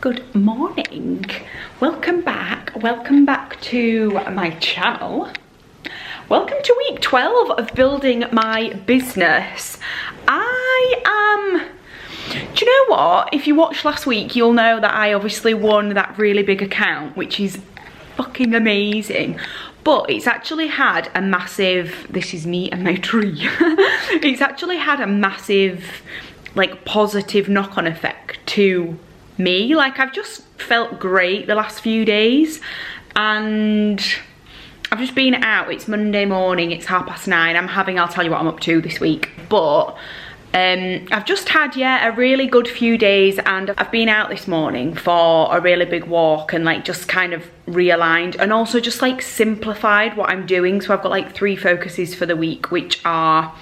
Good morning, welcome back to my channel. Welcome to week 12 of building my business. Do you know what, if you watched last week you'll know that I obviously won that really big account, which is fucking amazing. But it's actually had a massive, this is me and my tree. It's actually had a massive like positive knock-on effect to me. Like, I've just felt great the last few days and I've just been out. It's Monday morning, it's 9:30. I'll tell you what I'm up to this week, but I've just had a really good few days, and I've been out this morning for a really big walk and like just kind of realigned and also just like simplified what I'm doing. So I've got like 3 focuses for the week, which are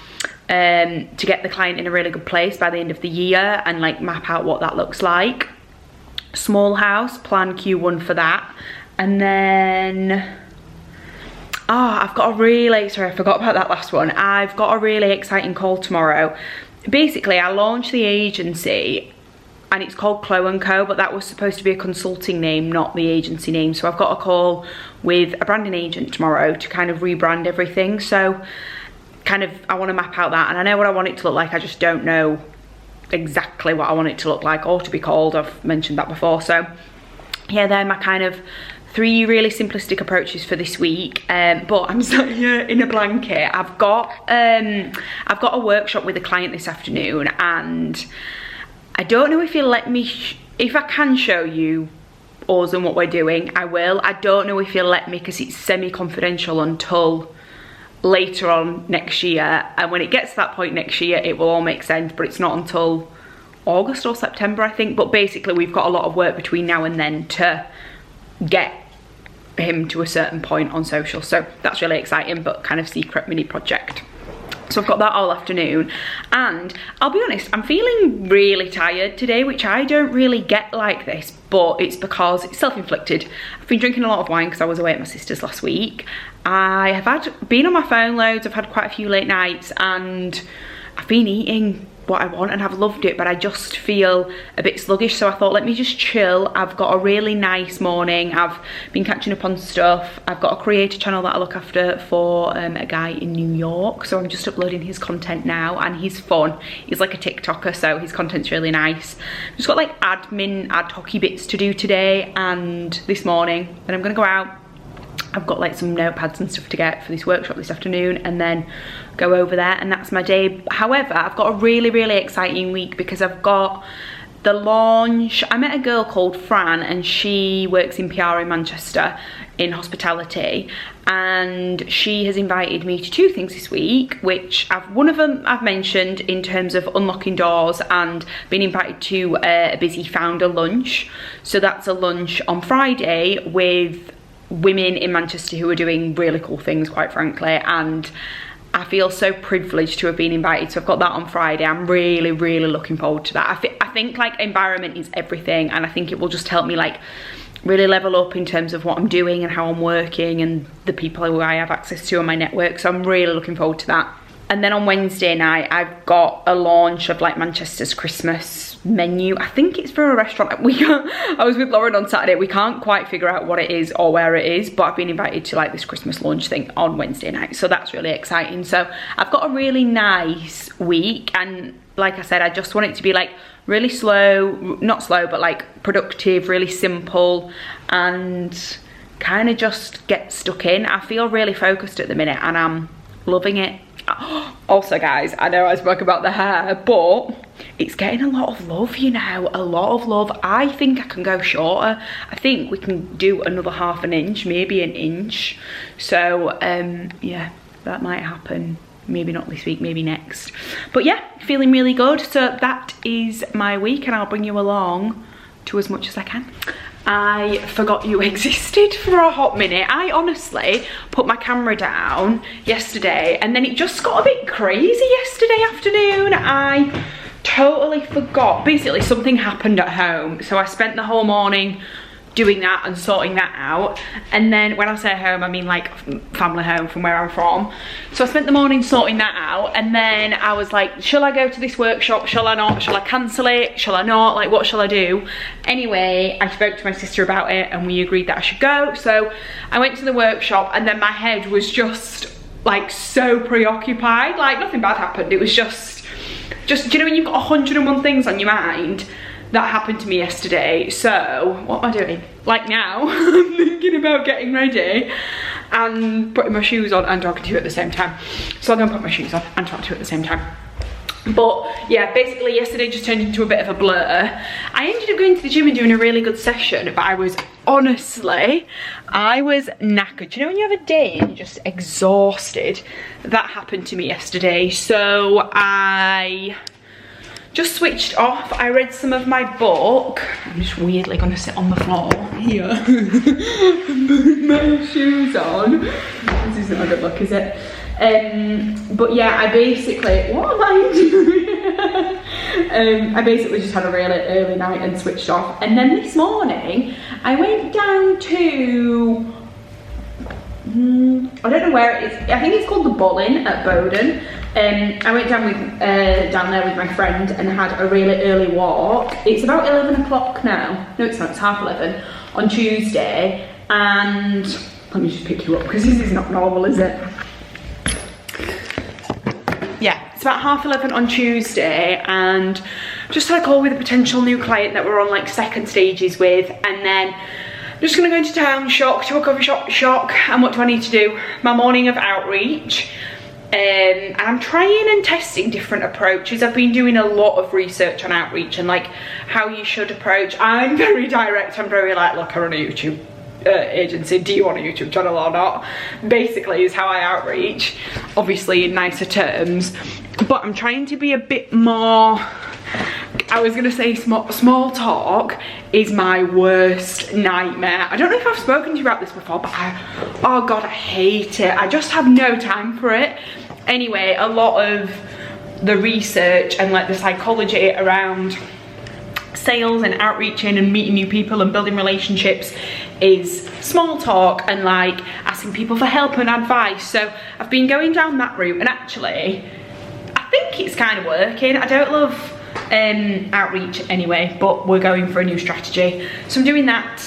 to get the client in a really good place by the end of the year and like map out what that looks like. Small house, plan Q1 for that. And then I've got a really, sorry I forgot about that last one. I've got a really exciting call tomorrow. Basically I launched the agency and it's called Chloe & Co, but that was supposed to be a consulting name, not the agency name. So I've got a call with a branding agent tomorrow to kind of rebrand everything. So kind of I want to map out that, and I know what I want it to look like, I just don't know exactly what I want it to look like or to be called. I've mentioned that before. So yeah, they're my kind of 3 really simplistic approaches for this week. But I'm sat here in a blanket. I've got a workshop with a client this afternoon, and I don't know if you'll let me if I can show you us and what we're doing, I will. I don't know if you'll let me because it's semi-confidential until later on next year, and when it gets to that point next year it will all make sense, but it's not until August or September I think. But basically we've got a lot of work between now and then to get him to a certain point on social, so that's really exciting, but kind of secret mini project. So I've got that all afternoon, and I'll be honest, I'm feeling really tired today, which I don't really get like this, but it's because it's self-inflicted. I've been drinking a lot of wine because I was away at my sister's last week. I have been on my phone loads, I've had quite a few late nights, and I've been eating what I want and I've loved it, but I just feel a bit sluggish. So I thought, let me just chill. I've got a really nice morning, I've been catching up on stuff. I've got a creator channel that I look after for a guy in New York, so I'm just uploading his content now, and he's fun. He's like a TikToker, so his content's really nice. I've just got like admin ad hoc bits to do today and this morning. Then I'm gonna go out. I've got like some notepads and stuff to get for this workshop this afternoon, and then go over there, and that's my day. However, I've got a really exciting week because I've got the launch. I met a girl called Fran, and she works in PR in Manchester in hospitality, and she has invited me to 2 things this week, which one of them I've mentioned in terms of unlocking doors, and been invited to a busy founder lunch. So that's a lunch on Friday with women in Manchester who are doing really cool things, quite frankly, and I feel so privileged to have been invited. So I've got that on Friday. I'm really looking forward to that. I think like environment is everything, and I think it will just help me like really level up in terms of what I'm doing and how I'm working and the people who I have access to on my network. So I'm really looking forward to that. And then on Wednesday night, I've got a launch of like Manchester's Christmas menu. I think it's for a restaurant. I was with Lauren on Saturday. We can't quite figure out what it is or where it is, but I've been invited to like this Christmas lunch thing on Wednesday night. So that's really exciting. So I've got a really nice week. And like I said, I just want it to be like really slow, not slow, but like productive, really simple, and kind of just get stuck in. I feel really focused at the minute and I'm loving it. Also guys, I know I spoke about the hair, but it's getting a lot of love, you know, a lot of love. I think I can go shorter. I think we can do another ½ an inch, maybe an inch. So yeah, that might happen. Maybe not this week, maybe next. But yeah, feeling really good. So that is my week, and I'll bring you along to as much as I can. I forgot you existed for a hot minute. I honestly put my camera down yesterday, and then it just got a bit crazy yesterday afternoon. I totally forgot. Basically something happened at home, so I spent the whole morning doing that and sorting that out. And then when I say home, I mean like family home from where I'm from. So I spent the morning sorting that out, and then I was like, shall I go to this workshop? Shall I not? Shall I cancel it? Shall I not? Like, what shall I do? Anyway, I spoke to my sister about it and we agreed that I should go. So I went to the workshop, and then my head was just like so preoccupied. Like, nothing bad happened. It was just, do you know when you've got 101 things on your mind? That happened to me yesterday. So what am I doing? Like now, I'm thinking about getting ready and putting my shoes on and talking to you at the same time. So I'm gonna put my shoes on and talk to you at the same time. But yeah, basically yesterday just turned into a bit of a blur. I ended up going to the gym and doing a really good session, but I was knackered. You know when you have a day and you're just exhausted? That happened to me yesterday. So I just switched off. I read some of my book. I'm just weirdly gonna sit on the floor here. Put my shoes on. This is not a good look, is it? But yeah, I basically, what am I doing? I basically just had a really early night and switched off. And then this morning, I went down to, I don't know where it is. I think it's called the Bullin at Bowden. I went down there with my friend and had a really early walk. It's about 11 o'clock now. No, it's not, it's half 11 on Tuesday. And let me just pick you up because this is not normal, is it? Yeah, it's about half 11 on Tuesday, and just had a call with a potential new client that we're on like second stages with, and then I'm just gonna go into town, to a coffee shop, and what do I need to do? My morning of outreach. And I'm trying and testing different approaches. I've been doing a lot of research on outreach and like how you should approach. I'm very direct, I'm very like, look, I run a YouTube agency, do you want a YouTube channel or not? Basically is how I outreach, obviously in nicer terms, but I'm trying to be a bit more, I was gonna say small talk is my worst nightmare. I don't know if I've spoken to you about this before, but oh God, I hate it. I just have no time for it. Anyway, a lot of the research and like the psychology around sales and outreaching and meeting new people and building relationships is small talk and like asking people for help and advice. So I've been going down that route, and actually I think it's kind of working. I don't love outreach anyway, but we're going for a new strategy. So I'm doing that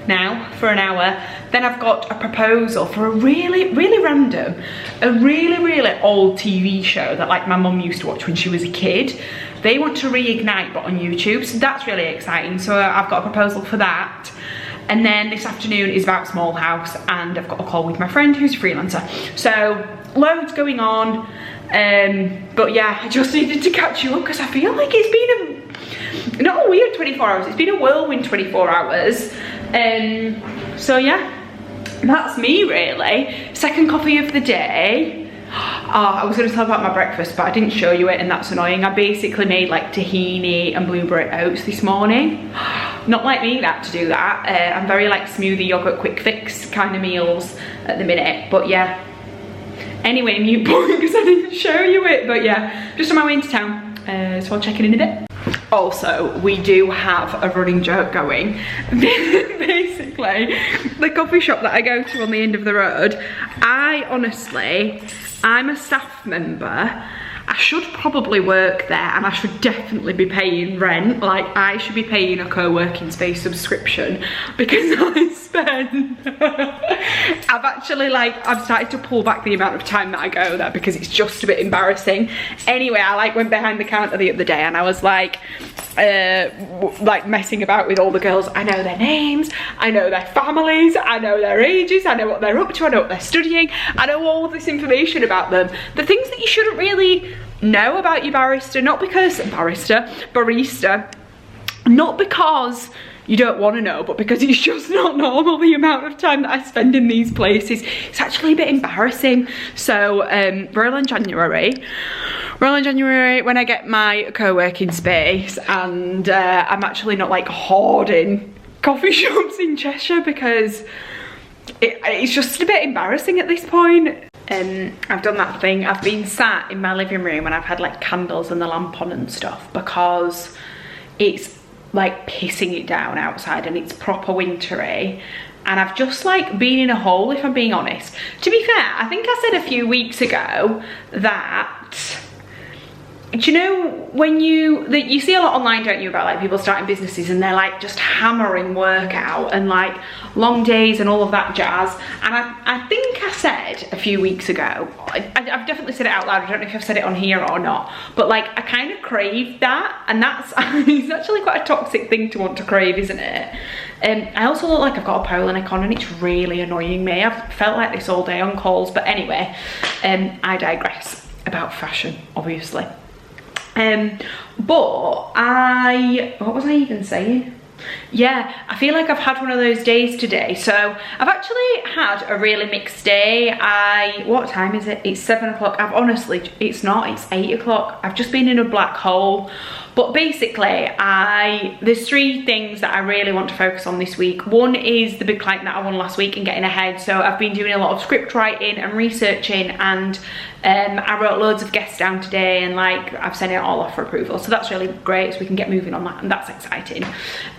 now for an hour. Then I've got a proposal for a really random, a really old TV show that like my mum used to watch when she was a kid. They want to reignite, but on YouTube, so that's really exciting. So I've got a proposal for that. And then this afternoon is about Small House, and I've got a call with my friend who's a freelancer. So loads going on. But yeah, I just needed to catch you up because I feel like it's been not a weird 24 hours, it's been a whirlwind 24 hours. So yeah, that's me really. Second coffee of the day. Oh, I was going to tell about my breakfast, but I didn't show you it, and that's annoying. I basically made like tahini and blueberry oats this morning. Not like me that to do that. I'm very like smoothie, yogurt, quick fix kind of meals at the minute, but yeah. Anyway, mute point because I didn't show you it, but yeah, just on my way into town, so I'll check in a bit. Also, we do have a running joke going. Basically, the coffee shop that I go to on the end of the road, I'm a staff member. I should probably work there, and I should definitely be paying rent. Like, I should be paying a co-working space subscription because I spend I've started to pull back the amount of time that I go there because it's just a bit embarrassing. Anyway, I like went behind the counter the other day and I was like messing about with all the girls. I know their names, I know their families, I know their ages, I know what they're up to, I know what they're studying, I know all of this information about them. The things that you shouldn't really know about your barista, not because barista, not because you don't want to know, but because it's just not normal the amount of time that I spend in these places. It's actually a bit embarrassing. So we're in January when I get my co-working space, and I'm actually not like hoarding coffee shops in Cheshire because it's just a bit embarrassing at this point. I've done that thing. I've been sat in my living room and I've had like candles and the lamp on and stuff because it's like pissing it down outside and it's proper wintry. And I've just like been in a hole, if I'm being honest. To be fair, I think I said a few weeks ago that, do you know when you see a lot online, don't you, about like people starting businesses and they're like just hammering work out and like long days and all of that jazz. And I think I said a few weeks ago, I've definitely said it out loud, I don't know if I've said it on here or not, but like I kind of craved that, and that's it's actually quite a toxic thing to want to crave, isn't it? I also look like I've got a polo neck on and it's really annoying me. I've felt like this all day on calls, but anyway, I digress about fashion, obviously. But what was I even saying? Yeah, I feel like I've had one of those days today. So I've actually had a really mixed day. What time is it? It's 7 o'clock. It's not, it's 8 o'clock. I've just been in a black hole. But basically, there's 3 things that I really want to focus on this week. One is the big client that I won last week and getting ahead. So I've been doing a lot of script writing and researching, and I wrote loads of guests down today, and like I've sent it all off for approval. So that's really great, so we can get moving on that, and that's exciting.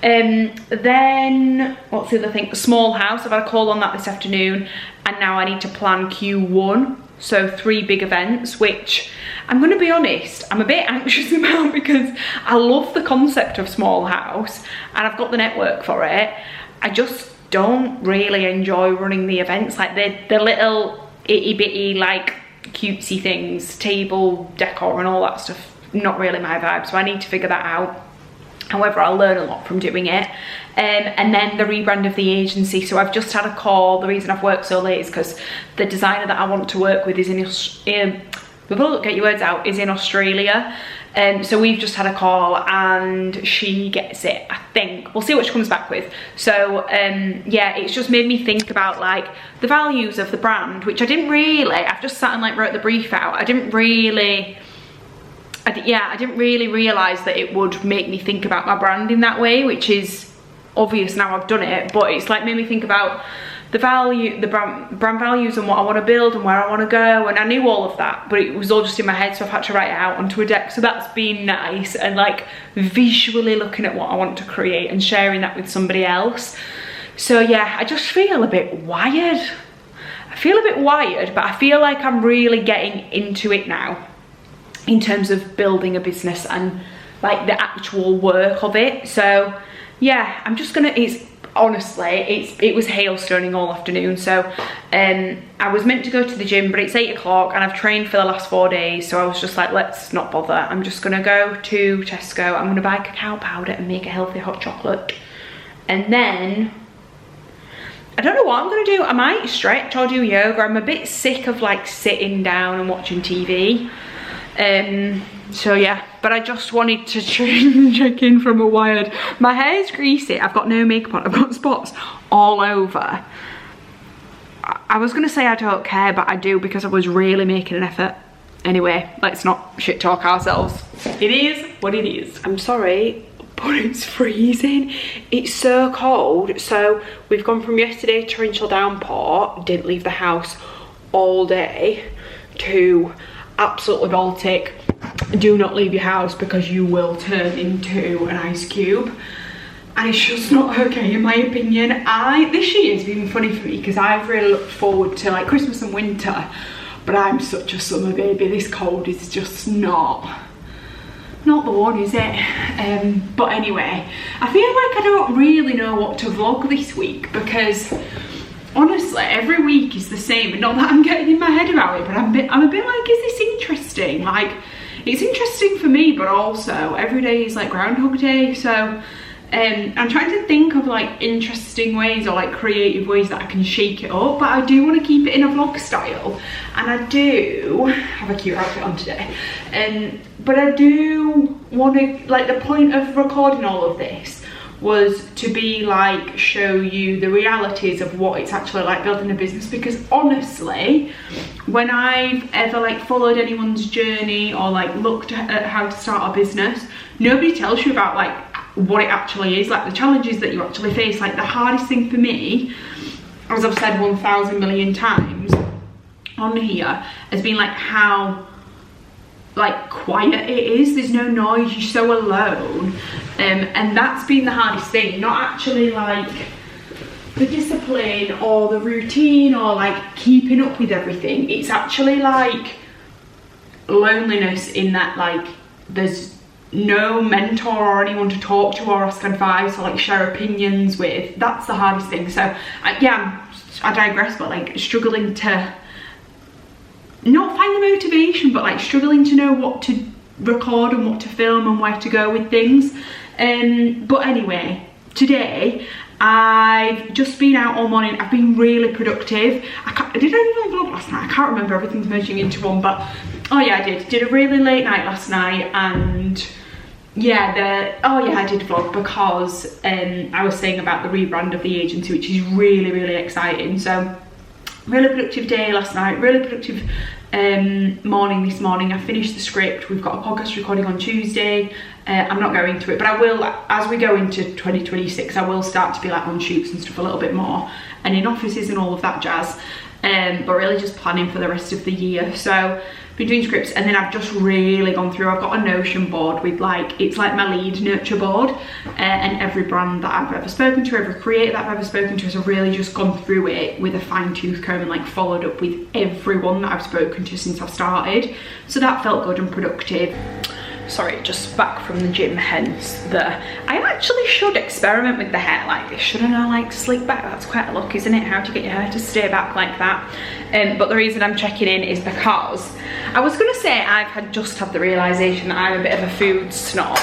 Then, what's the other thing? Small house, I've had a call on that this afternoon, and now I need to plan Q1. So 3 big events, which I'm going to be honest, I'm a bit anxious about because I love the concept of small house and I've got the network for it. I just don't really enjoy running the events, like the little itty bitty like cutesy things, table decor and all that stuff, not really my vibe, so I need to figure that out. However, I'll learn a lot from doing it. And then the rebrand of the agency. So I've just had a call. The reason I've worked so late is because the designer that I want to work with is get your words out, is in Australia. So we've just had a call and she gets it, I think. We'll see what she comes back with. So yeah, it's just made me think about like the values of the brand, which I didn't really, I've just sat and like wrote the brief out. I didn't really realise that it would make me think about my brand in that way, which is obvious now I've done it, but it's like made me think about the brand values and what I want to build and where I want to go, and I knew all of that, but it was all just in my head, so I've had to write it out onto a deck. So that's been nice, and like visually looking at what I want to create and sharing that with somebody else. So yeah, I just feel a bit wired. But I feel like I'm really getting into it now in terms of building a business and like the actual work of it. So yeah, I'm just gonna, it was hailstoning all afternoon, so I was meant to go to the gym, but it's 8 o'clock and I've trained for the last 4 days, so I was just like, let's not bother. I'm just gonna go to Tesco, I'm gonna buy cacao powder and make a healthy hot chocolate, and then I don't know what I'm gonna do. I might stretch or do yoga. I'm a bit sick of like sitting down and watching TV. So yeah, but I just wanted to check in from a wired. My hair's greasy, I've got no makeup on, I've got spots all over. I was gonna say I don't care, but I do, because I was really making an effort. Anyway, let's not shit talk ourselves. It is what it is. I'm sorry, but it's freezing. It's so cold. So we've gone from yesterday torrential downpour, didn't leave the house all day, to absolutely Baltic, do not leave your house because you will turn into an ice cube, and it's just not okay in my opinion. This year has been funny for me because I've really looked forward to like Christmas and winter, but I'm such a summer baby. This cold is just not the one, is it? But anyway, I feel like I don't really know what to vlog this week, because honestly, every week is the same, and not that I'm getting in my head about it, but I'm a bit like, is this interesting? Like, it's interesting for me, but also every day is like Groundhog Day. So I'm trying to think of like interesting ways or like creative ways that I can shake it up, but I do want to keep it in a vlog style, and I do have a cute outfit on today. But I do want to, like, the point of recording all of this was to be like, show you the realities of what it's actually like building a business, because honestly, when I've ever like followed anyone's journey or like looked at how to start a business, nobody tells you about like what it actually is, like the challenges that you actually face. Like the hardest thing for me, as I've said 1,000 million times on here, has been like how like quiet it is. There's no noise, you're so alone. And that's been the hardest thing, not actually like the discipline or the routine or like keeping up with everything. It's actually like loneliness in that like there's no mentor or anyone to talk to or ask advice or like share opinions with. That's the hardest thing. So yeah, I digress, but like struggling to not find the motivation, but like struggling to know what to record and what to film and where to go with things. But anyway, today I've just been out all morning. I've been really productive. Did I even vlog last night? I can't remember, everything's merging into one, but oh yeah, I did a really late night last night. And yeah, I did vlog because I was saying about the rebrand of the agency, which is really, really exciting. So really productive day last night, really productive morning this morning. I finished the script. We've got a podcast recording on Tuesday. I'm not going to it, but I will, as we go into 2026, I will start to be like on shoots and stuff a little bit more and in offices and all of that jazz, but really just planning for the rest of the year. So been doing scripts, and then I've just really gone through, I've got a Notion board with like, it's like my lead nurture board, and every brand that I've ever spoken to, every creator that I've ever spoken to, so I've really just gone through it with a fine-tooth comb and like followed up with everyone that I've spoken to since I've started. So that felt good and productive. Sorry, just back from the gym, hence I actually should experiment with the hair like this, shouldn't I? Like slick back, that's quite a look, isn't it? How to get your hair to stay back like that. But the reason I'm checking in is because I was gonna say I've just had the realization that I'm a bit of a food snob,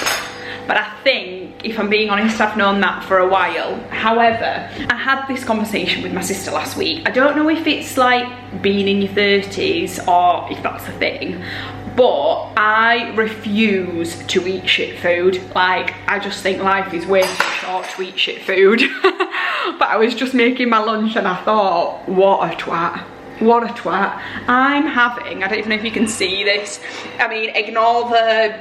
but I think, if I'm being honest, I've known that for a while. However, I had this conversation with my sister last week. I don't know if it's like being in your 30s or if that's a thing, but I refuse to eat shit food. Like, I just think life is way too short to eat shit food. But I was just making my lunch and I thought, what a twat. What a twat. I'm having, I don't even know if you can see this, I mean, ignore the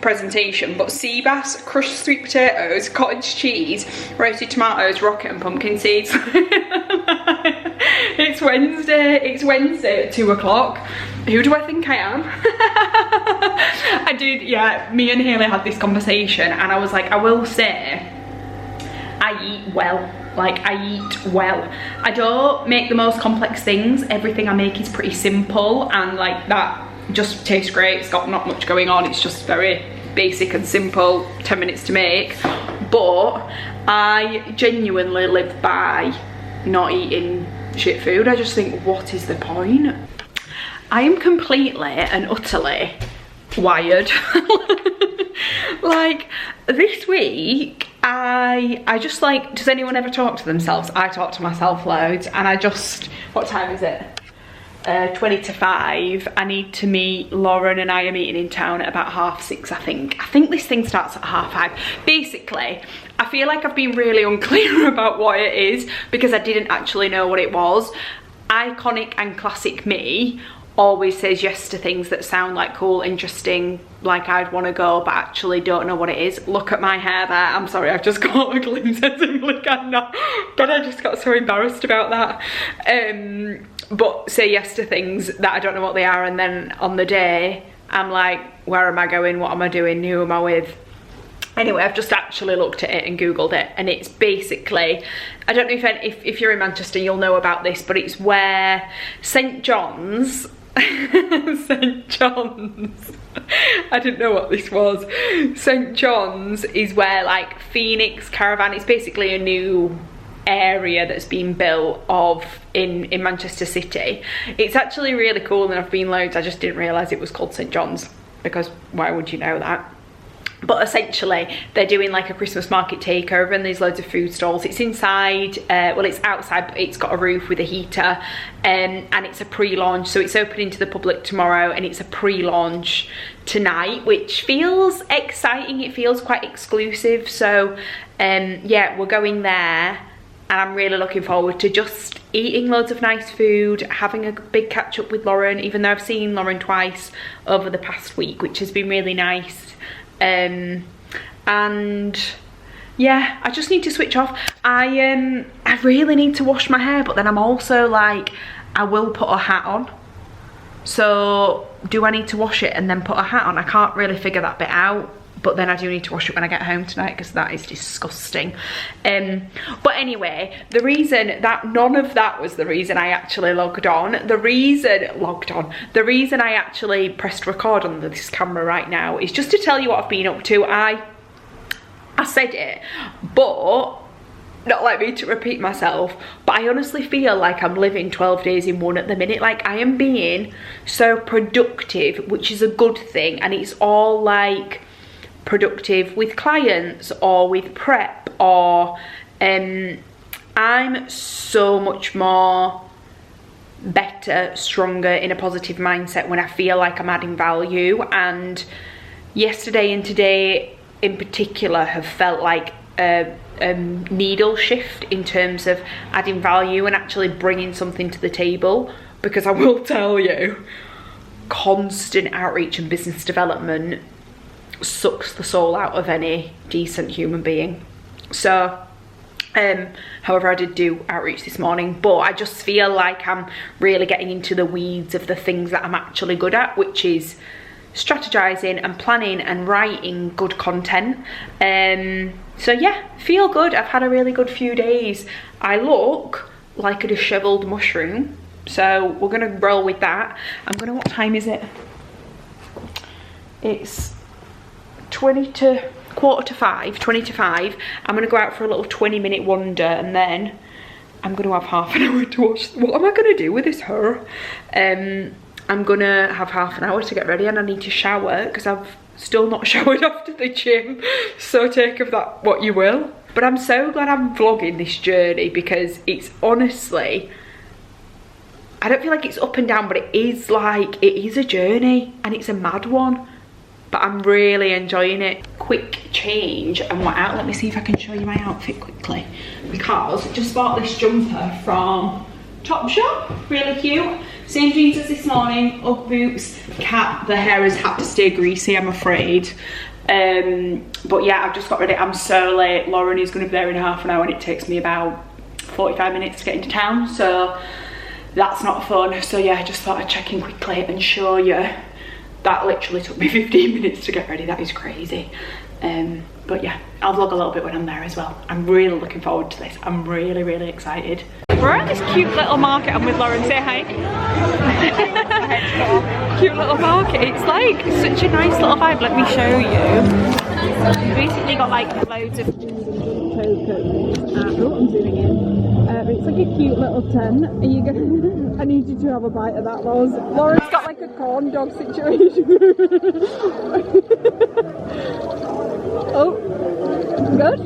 presentation, but sea bass, crushed sweet potatoes, cottage cheese, roasted tomatoes, rocket and pumpkin seeds. It's Wednesday at 2 o'clock. Who do I think I am? I did, yeah, me and Haley had this conversation and I was like, I will say, I eat well. Like, I eat well. I don't make the most complex things. Everything I make is pretty simple and like that just tastes great. It's got not much going on. It's just very basic and simple, 10 minutes to make. But I genuinely live by not eating shit food. I just think, what is the point? I am completely and utterly wired. Like, this week, I just like, does anyone ever talk to themselves? I talk to myself loads, and I just, what time is it? 20 to 5. I need to meet Lauren, and I am meeting in town at about 6:30, I think. I think this thing starts at 5:30. Basically, I feel like I've been really unclear about what it is because I didn't actually know what it was. Iconic and classic me always says yes to things that sound like cool, interesting, like I'd want to go, but actually don't know what it is. Look at my hair there. I'm sorry, I've just got a glimpse of simply cannot, but I just got so embarrassed about that. But say yes to things that I don't know what they are, and then on the day I'm like, where am I going, what am I doing, who am I with? Anyway, I've just actually looked at it and googled it, and it's basically, I don't know if you're in Manchester you'll know about this, but it's where St John's St John's, I didn't know what this was. St John's is where like Phoenix Caravan, it's basically a new area that's been built in Manchester City. It's actually really cool, and I've been loads. I just didn't realise it was called St John's, because why would you know that? But essentially they're doing like a Christmas market takeover, and there's loads of food stalls. It's inside, well, it's outside, but it's got a roof with a heater, and it's a pre-launch, so it's opening to the public tomorrow, and it's a pre-launch tonight, which feels exciting. It feels quite exclusive. So yeah, we're going there, and I'm really looking forward to just eating loads of nice food, having a big catch up with Lauren, even though I've seen Lauren twice over the past week, which has been really nice. And yeah, I just need to switch off. I really need to wash my hair, but then I'm also like, I will put a hat on. So do I need to wash it and then put a hat on? I can't really figure that bit out, but then I do need to wash it when I get home tonight because that is disgusting. But anyway, the reason that none of that was the reason I actually the reason I actually pressed record on this camera right now is just to tell you what I've been up to. I said it, but not like me to repeat myself, but I honestly feel like I'm living 12 days in one at the minute. Like, I am being so productive, which is a good thing, and it's all like productive with clients or with prep, or I'm so much more better, stronger, in a positive mindset when I feel like I'm adding value. And yesterday and today in particular have felt like a needle shift in terms of adding value and actually bringing something to the table, because I will tell you, constant outreach and business development sucks the soul out of any decent human being. So however, I did do outreach this morning, but I just feel like I'm really getting into the weeds of the things that I'm actually good at, which is strategizing and planning and writing good content. So yeah, feel good. I've had a really good few days. I look like a disheveled mushroom, so we're gonna roll with that. What time is it? It's 20 to 5. I'm gonna go out for a little 20-minute wander, and then I'm gonna have half an hour to watch. What am I gonna do with this hair? I'm gonna have half an hour to get ready, and I need to shower because I've still not showered after the gym, so take of that what you will. But I'm so glad I'm vlogging this journey, because it's honestly, I don't feel like it's up and down, but it is a journey, and it's a mad one, but I'm really enjoying it. Quick change and what out. Let me see if I can show you my outfit quickly, because I just bought this jumper from Topshop, really cute. Same jeans as this morning, Ugg boots, cap. The hair has had to stay greasy, I'm afraid. But yeah, I've just got ready. I'm so late. Lauren is going to be there in half an hour, and it takes me about 45 minutes to get into town, so that's not fun. So yeah, I just thought I'd check in quickly and show you. That literally took me 15 minutes to get ready. That is crazy. But yeah, I'll vlog a little bit when I'm there as well. I'm really looking forward to this. I'm really, really excited. We're at this cute little market. I'm with Lauren. Say hi. Cute little market. It's like such a nice little vibe. Let me show you. We basically got like loads of food and cocoa. Oh, I'm zooming in. It's like a cute little tent. Are you going? I need you to have a bite of that, Loz. Lauren's got like a corn dog situation. Oh, good.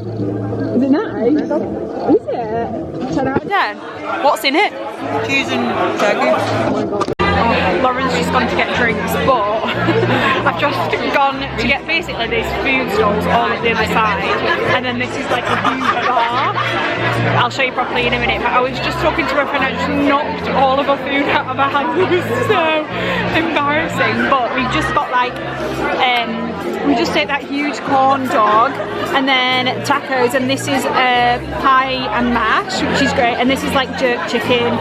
Is it nice? Is it? 10 out of 10. What's in it? Cheese and turkey. Oh my god. Lauren's just gone to get drinks, but I've just gone to get basically these food stalls all at the other side, and then this is like a huge bar. I'll show you properly in a minute, but I was just talking to her friend, I just knocked all of her food out of her hand. It was so embarrassing, but we just got like, we just ate that huge corn dog, and then tacos, and this is pie and mash, which is great, and this is like jerk chicken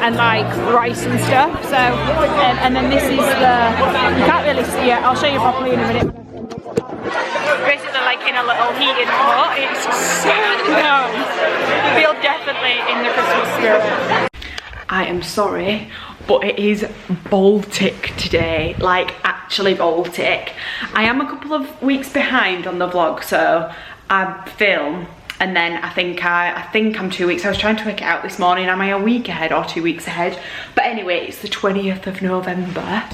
and like rice and stuff. So, and then this is you can't really see it, I'll show you properly in a minute. Basically like in a little heated hut. It's so nice. I feel definitely in the Christmas spirit. I am sorry, but it is Baltic today, like actually Baltic. I am a couple of weeks behind on the vlog, so I film, and then I think I'm 2 weeks. I was trying to work it out this morning. Am I a week ahead or 2 weeks ahead? But anyway, it's the 20th of November,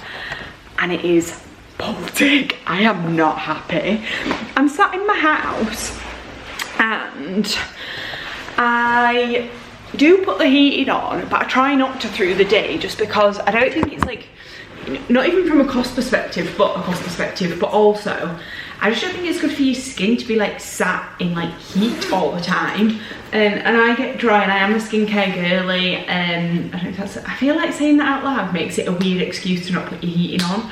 and it is Baltic. I am not happy. I'm sat in my house, and I do put the heating on, but I try not to through the day, just because I don't think it's like, not even from a cost perspective, but also I just don't think it's good for your skin to be like sat in like heat all the time. And I get dry, and I am a skincare girly, and I feel like saying that out loud makes it a weird excuse to not put your heating on,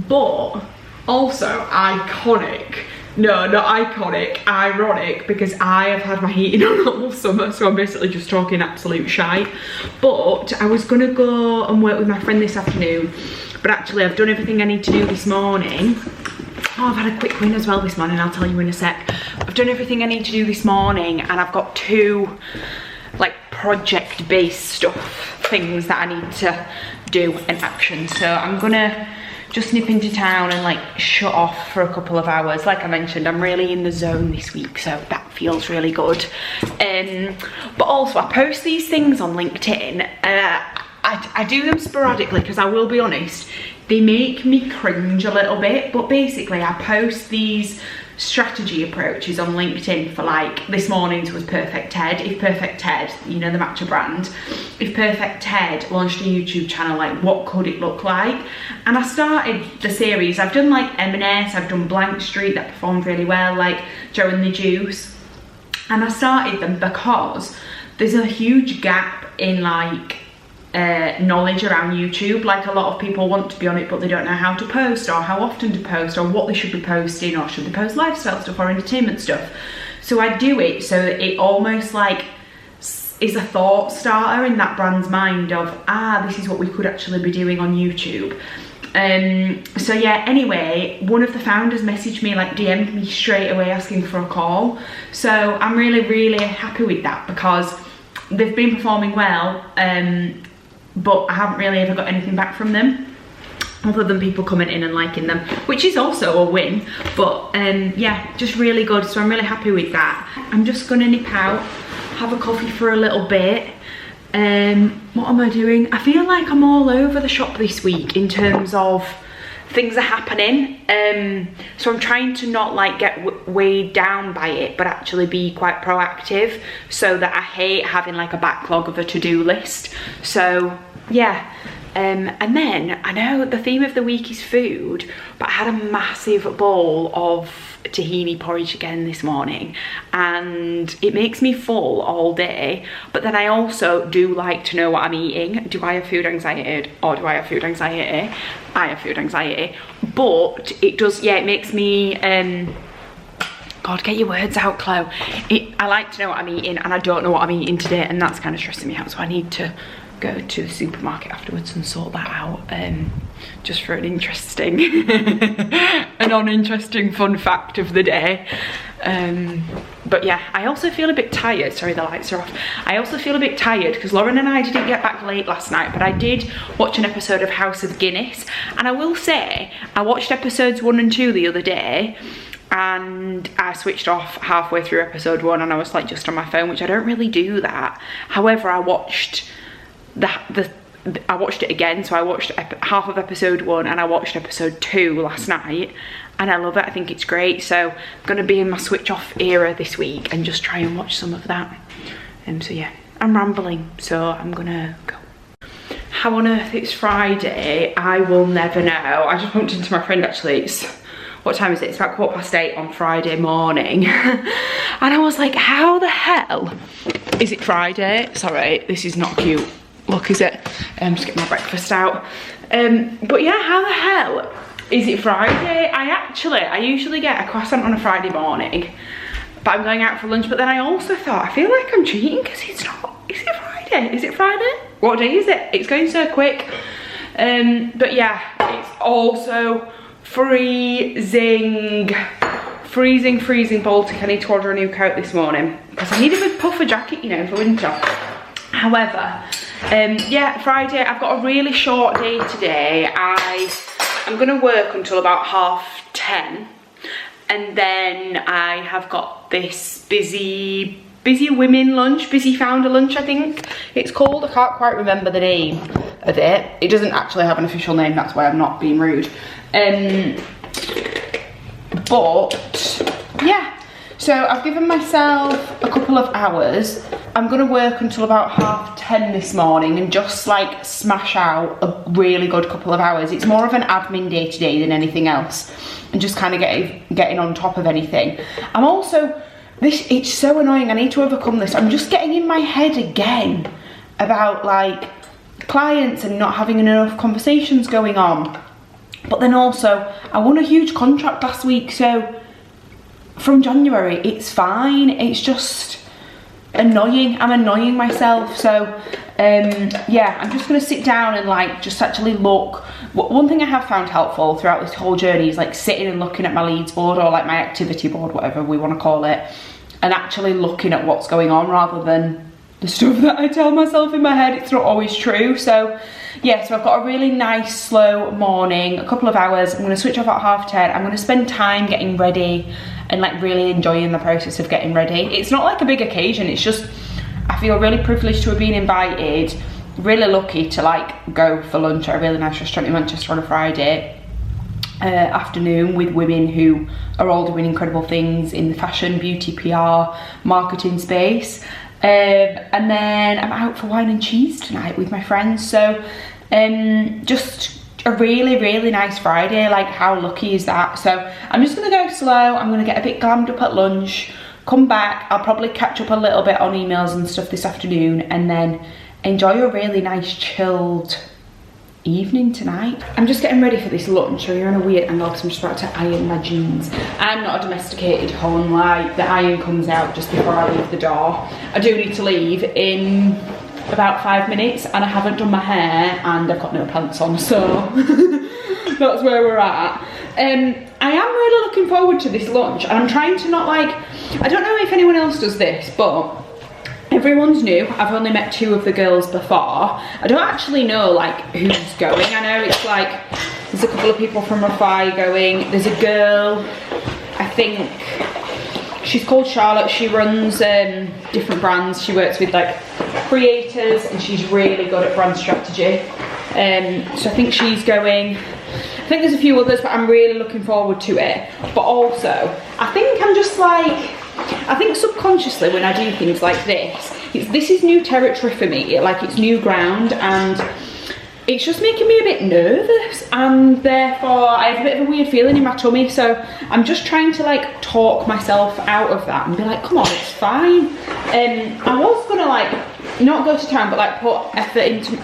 but also iconic. No, not iconic, ironic, because I have had my heating on all summer, so I'm basically just talking absolute shite. But I was gonna go and work with my friend this afternoon, but actually I've done everything I need to do this morning, Oh, I've had a quick win as well this morning, I'll tell you in a sec. I've done everything I need to do this morning, and I've got 2 like project-based things that I need to do and action. So I'm gonna just nip into town and like shut off for a couple of hours. Like I mentioned, I'm really in the zone this week, so that feels really good. But also I post these things on LinkedIn. I do them sporadically because I will be honest, they make me cringe a little bit, but basically I post these strategy approaches on LinkedIn for, like, this morning's was Perfect Ted. If Perfect Ted, you know, the matcha brand, if Perfect Ted launched a YouTube channel, like, what could it look like? And I started the series. I've done like M&S, I've done Blank Street that performed really well, like Joe and the Juice, and I started them because there's a huge gap in like knowledge around YouTube. Like, a lot of people want to be on it, but they don't know how to post or how often to post or what they should be posting, or should they post lifestyle stuff or entertainment stuff. So I do it so that it almost like is a thought starter in that brand's mind of, this is what we could actually be doing on YouTube. So yeah, anyway, one of the founders messaged me, like DM'd me straight away asking for a call. So I'm really happy with that, because they've been performing well, but I haven't really ever got anything back from them other than people commenting and liking them, which is also a win. But yeah, just really good. So I'm really happy with that. I'm just gonna nip out, have a coffee for a little bit. What am I doing? I feel like I'm all over the shop this week in terms of things are happening. So I'm trying to not like get weighed down by it, but actually be quite proactive, so that I hate having like a backlog of a to-do list. So yeah, and then I know the theme of the week is food, but I had a massive bowl of tahini porridge again this morning, and it makes me full all day. But then I also do like to know what I'm eating. Do I have food anxiety, or do I have food anxiety? I have food anxiety, but it does, yeah, it makes me God, get your words out, Chloe. I like to know what I'm eating, and I don't know what I'm eating today, and that's kind of stressing me out. So I need to go to the supermarket afterwards and sort that out, just for an interesting an uninteresting fun fact of the day. But yeah, I also feel a bit tired. Sorry, the lights are off. I also feel a bit tired because Lauren and I didn't get back late last night, but I did watch an episode of House of Guinness, and I will say I watched episodes 1 and 2 the other day, and I switched off halfway through episode 1 and I was like just on my phone, which I don't really do that. However, I watched I watched it again, so I watched half of episode 1 and I watched episode 2 last night, and I love it. I think it's great. So I'm gonna be in my switch off era this week and just try and watch some of that. So yeah, I'm rambling, so I'm gonna go. How on earth it's Friday, I will never know. I just bumped into my friend actually. What time is it? It's about 8:15 on Friday morning. And I was like, how the hell is it Friday? Sorry, this is not cute. Look, is it? Just get my breakfast out. But yeah, how the hell is it Friday? I usually get a croissant on a Friday morning, but I'm going out for lunch. But then I also thought, I feel like I'm cheating because it's not. Is it Friday? Is it Friday? What day is it? It's going so quick. But yeah, it's also freezing Baltic. I need to order a new coat this morning because I need a big puffer jacket, you know, for winter. However, yeah, Friday, I've got a really short day today. I'm gonna work until about 10:30, and then I have got this busy women lunch, busy founder lunch, I think it's called. I can't quite remember the name of it. It doesn't actually have an official name, that's why I'm not being rude. But yeah, so I've given myself a couple of hours. I'm gonna work until about 10:30 this morning and just like smash out a really good couple of hours. It's more of an admin day today than anything else, and just kind of getting on top of anything. I'm also, it's so annoying, I need to overcome this. I'm just getting in my head again about like clients and not having enough conversations going on. But then also, I won a huge contract last week, so from January, it's fine. It's just annoying. I'm annoying myself. So yeah, I'm just gonna sit down and like just actually look. One thing I have found helpful throughout this whole journey is like sitting and looking at my leads board, or like my activity board, whatever we want to call it, and actually looking at what's going on rather than the stuff that I tell myself in my head. It's not always true. So yeah, so I've got a really nice slow morning, a couple of hours. I'm gonna switch off at 10:30. I'm gonna spend time getting ready and like really enjoying the process of getting ready. It's not like a big occasion, it's just I feel really privileged to have been invited, really lucky to like go for lunch at a really nice restaurant in Manchester on a Friday afternoon with women who are all doing incredible things in the fashion, beauty, PR, marketing space. And then I'm out for wine and cheese tonight with my friends. So just a really nice Friday. Like, how lucky is that? So I'm just gonna go slow. I'm gonna get a bit glammed up at lunch, come back. I'll probably catch up a little bit on emails and stuff this afternoon, and then enjoy a really nice chilled evening tonight. I'm just getting ready for this lunch. So you're in a weird angle because I'm just about to iron my jeans. I'm not a domesticated hun, like the iron comes out just before I leave the door. I do need to leave in about 5 minutes, and I haven't done my hair and I've got no pants on, so that's where we're at. I am really looking forward to this lunch, and I'm trying to not like, I don't know if anyone else does this, but everyone's new. I've only met 2 of the girls before. I don't actually know like who's going. I know it's like there's a couple of people from Rafai going. There's a girl, I think she's called Charlotte. She runs different brands. She works with like creators, and she's really good at brand strategy. So I think she's going. I think there's a few others, but I'm really looking forward to it. But also, I think I'm just like, I think subconsciously when I do things like this, this is new territory for me, like it's new ground, and it's just making me a bit nervous, and therefore I have a bit of a weird feeling in my tummy. So I'm just trying to like talk myself out of that and be like, come on, it's fine. I was gonna like not go to town, but like put effort into,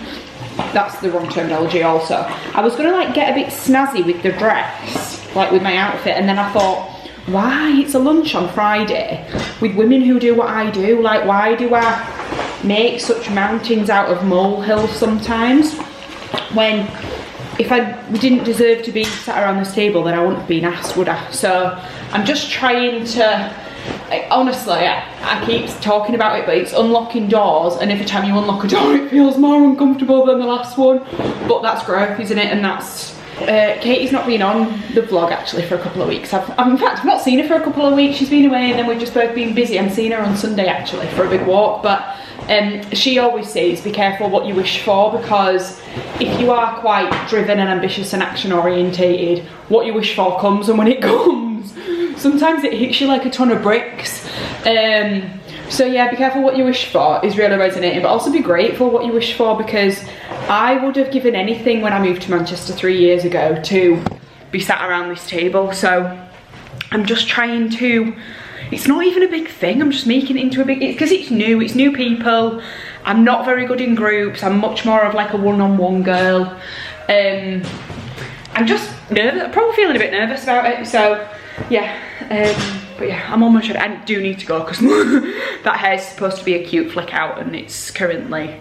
that's the wrong terminology also. I was gonna like get a bit snazzy with the dress, like with my outfit, and then I thought, why? It's a lunch on Friday with women who do what I do. Like, why do I make such mountains out of molehills sometimes, when if I didn't deserve to be sat around this table, then I wouldn't have been asked, would I? So I'm just trying to, like, honestly, I keep talking about it, but it's unlocking doors, and every time you unlock a door it feels more uncomfortable than the last one. But that's growth, isn't it? And that's Katie's not been on the vlog actually for a couple of weeks. In fact, I've not seen her for a couple of weeks. She's been away, and then we've just both been busy. I'm seeing her on Sunday actually for a big walk, but she always says be careful what you wish for, because if you are quite driven and ambitious and action orientated, what you wish for comes, and when it comes, sometimes it hits you like a ton of bricks. So yeah, be careful what you wish for is really resonating, but also be grateful what you wish for, because I would have given anything when I moved to Manchester 3 years ago to be sat around this table. So I'm just trying to, it's not even a big thing, I'm just making it into a big, because it's new people. I'm not very good in groups. I'm much more of like a one-on-one girl. I'm just nervous, I'm probably feeling a bit nervous about it. So yeah, but yeah, I'm almost ready. I do need to go because that hair's supposed to be a cute flick out, and it's currently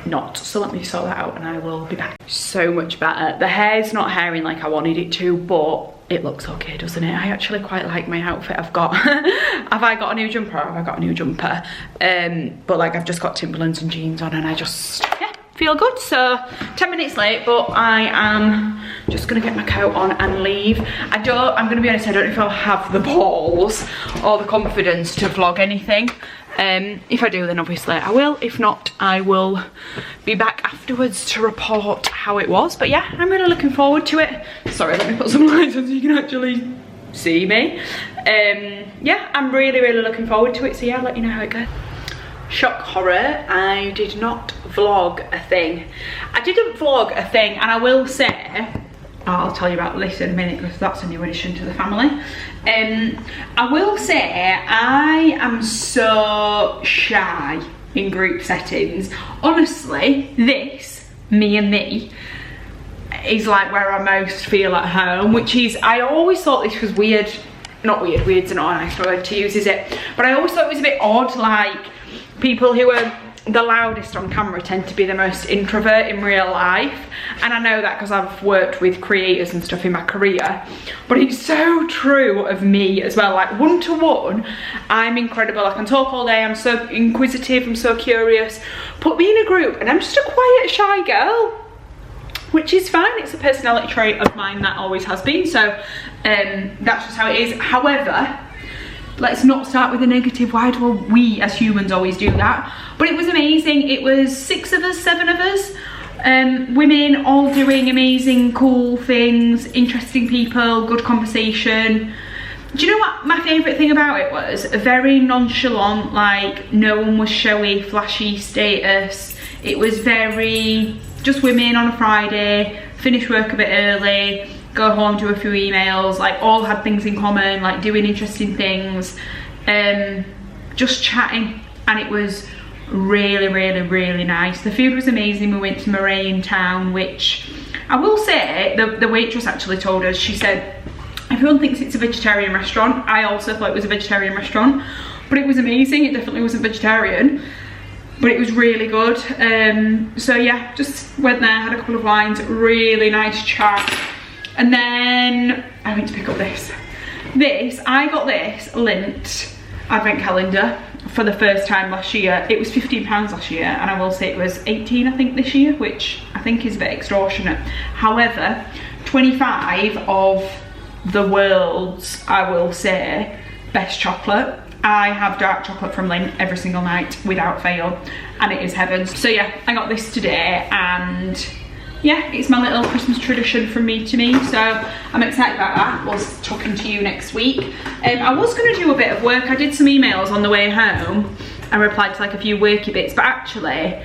not. So let me sort that out and I will be back. So much better. The hair's not hairing like I wanted it to, but it looks okay, doesn't it? I actually quite like my outfit I've got. Have I got a new jumper? Have I got a new jumper? But like, I've just got Timberlands and jeans on, and I just, yeah, feel good. So 10 minutes late, but I am just gonna get my coat on and leave. I'm gonna be honest, I don't know if I'll have the balls or the confidence to vlog anything. If I do, then obviously I will. If not, I will be back afterwards to report how it was. But yeah, I'm really looking forward to it. Sorry, let me put some lights on so you can actually see me. Yeah, I'm really looking forward to it. So yeah, I'll let you know how it goes. Shock horror, I did not vlog a thing. I didn't vlog a thing, and I will say, I'll tell you about this in a minute because that's a new addition to the family. I will say I am so shy in group settings. Honestly, this, me and me, is like where I most feel at home, which is, I always thought this was weird. Not weird, weird's not a nice word to use, is it? But I always thought it was a bit odd, like people who are the loudest on camera tend to be the most introvert in real life, and I know that because I've worked with creators and stuff in my career, but it's so true of me as well. Like one-to-one, I'm incredible, I can talk all day, I'm so inquisitive, I'm so curious. Put me in a group and I'm just a quiet, shy girl, which is fine. It's a personality trait of mine that always has been, so that's just how it is. However, let's not start with the negative. Why do we as humans always do that? But it was amazing. It was 6 of us, 7 of us, women, all doing amazing, cool things, interesting people, good conversation. Do you know what my favourite thing about it was? Very nonchalant, like no one was showy, flashy status. It was very just women on a Friday, finish work a bit early, go home, do a few emails, like all had things in common, like doing interesting things, just chatting, and it was really, really, really nice. The food was amazing. We went to Murray in town, which I will say, the waitress actually told us, she said, everyone thinks it's a vegetarian restaurant. I also thought it was a vegetarian restaurant, but it was amazing. It definitely wasn't vegetarian, but it was really good. So yeah, just went there, had a couple of wines, really nice chat. And then I went to pick up this. I got this Lint advent calendar for the first time last year. It was £15 last year, and I will say it was 18 I think this year, which I think is a bit extortionate. However, 25 of the world's, I will say, best chocolate. I have dark chocolate from Lint every single night without fail, and it is heaven. So yeah, I got this today, and yeah, it's my little Christmas tradition from me to me, so I'm excited about that. We'll talking to you next week. I was going to do a bit of work. I did some emails on the way home and replied to like a few worky bits, but actually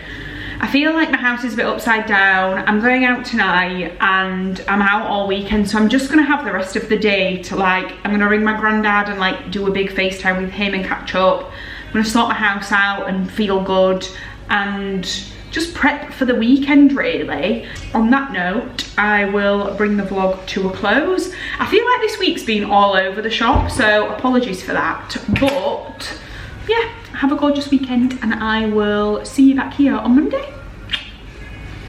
I feel like my house is a bit upside down. I'm going out tonight and I'm out all weekend, so I'm just going to have the rest of the day to like, I'm going to ring my granddad and like do a big FaceTime with him and catch up. I'm going to sort my house out and feel good and just prep for the weekend really. On that note, I will bring the vlog to a close. I feel like this week's been all over the shop, so apologies for that, but yeah, have a gorgeous weekend and I will see you back here on Monday.